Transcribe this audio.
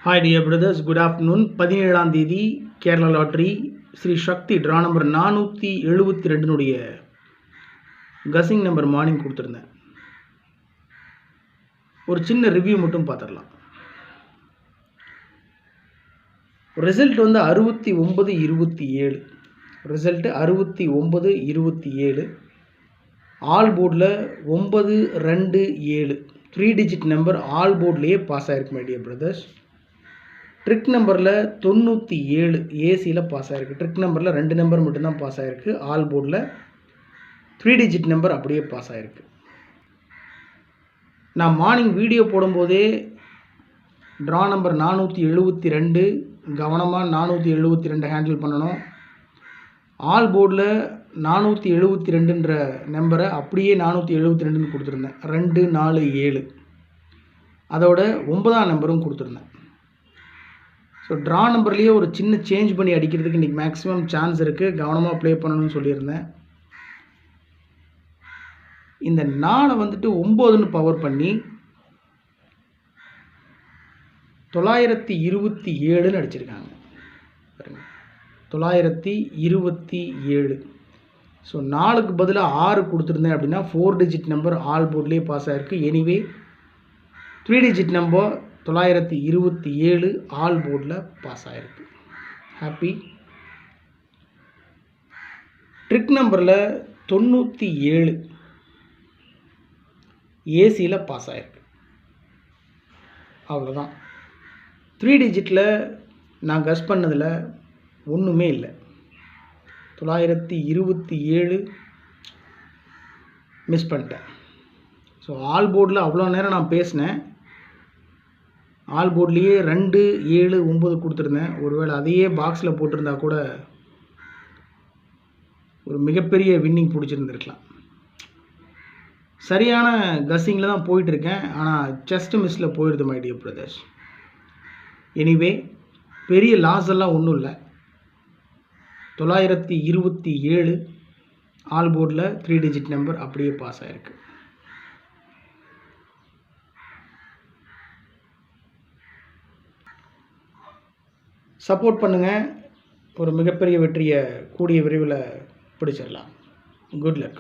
Hi dear brothers, good afternoon. 17ஆம் தேதி Kerala lottery Sri சக்தி draw number 472 கசிங் number morning கொடுத்துருந்தேன். ஒரு சின்ன ரிவ்யூ மட்டும் பார்த்துடலாம். ரிசல்ட் வந்து 69-27. ரிசல்ட்டு 69-27. ஆல் போர்டில் 927 3 டிஜிட் நம்பர் ஆல் போர்ட்லேயே பாஸ் ஆகிருக்கு மை டியர் பிரதர்ஸ். ட்ரிக் நம்பரில் 97 ஏசியில் பாஸ் ஆகிருக்கு. ட்ரிக் நம்பரில் 2 நம்பர் மட்டும்தான் பாஸ் ஆகிருக்கு. ஆல் போர்டில் 3 டிஜிட் நம்பர் அப்படியே பாஸ் ஆகிருக்கு. நான் மார்னிங் வீடியோ போடும்போதே ட்ரா நம்பர் 472 கவனமாக 472 ஹேண்டில் பண்ணணும். ஆல் போர்டில் 472ன்ற நம்பரை அப்படியே 472ன்னு கொடுத்துருந்தேன். 247 அதோட 9ஆம் நம்பரும் கொடுத்துருந்தேன். ஸோ ட்ரா நம்பர்லேயே ஒரு சின்ன சேஞ்ச் பண்ணி அடிக்கிறதுக்கு இன்றைக்கி மேக்ஸிமம் சான்ஸ் இருக்குது. கவனமாக ப்ளே பண்ணணும்னு சொல்லியிருந்தேன். இந்த 4 வந்துட்டு 9ன்னு பவர் பண்ணி 927ன்னு அடிச்சிருக்காங்க. 927. ஸோ 4க்கு பதிலாக 6 கொடுத்துருந்தேன் அப்படின்னா 4 டிஜிட் நம்பர் ஆல் போர்ட்லேயே பாஸ் ஆகிருக்கு. எனிவே 3 டிஜிட் நம்பர் 927 ஆல் போர்டில் பாஸ் ஆகிருக்கு. ஹாப்பி. ட்ரிக் நம்பரில் 97 ஏசியில் பாஸ் ஆகிருக்கு. அவ்வளோதான். 3 டிஜிட்டில் நான் கஸ் பண்ணதில் ஒன்றுமே இல்லை. 927 மிஸ் பண்ணிட்டேன். ஸோ ஆல் போர்டில் அவ்வளோ நேரம் நான் பேசினேன். ஆல் போர்ட்லேயே 2, 7, 9 கொடுத்துருந்தேன். ஒருவேளை அதையே பாக்ஸில் போட்டிருந்தா கூட ஒரு மிகப்பெரிய வின்னிங் பிடிச்சிருந்துருக்கலாம். சரியான கஸ்ஸிங்கில் தான் போயிட்டுருக்கேன். ஆனால் ஜஸ்ட் மிஸ்ஸில் போயிடுது மை டியர் பிரதர்ஸ். எனிவே பெரிய லாஸ் எல்லாம் ஒன்றும் இல்லை. 927 ஆல் போர்டில் 3 டிஜிட் நம்பர் அப்படியே பாஸ் ஆகிருக்கு. சப்போர்ட் பண்ணுங்கள். ஒரு மிகப்பெரிய வெற்றியை கூடிய விரைவில் பிடிச்சிடலாம். Good luck.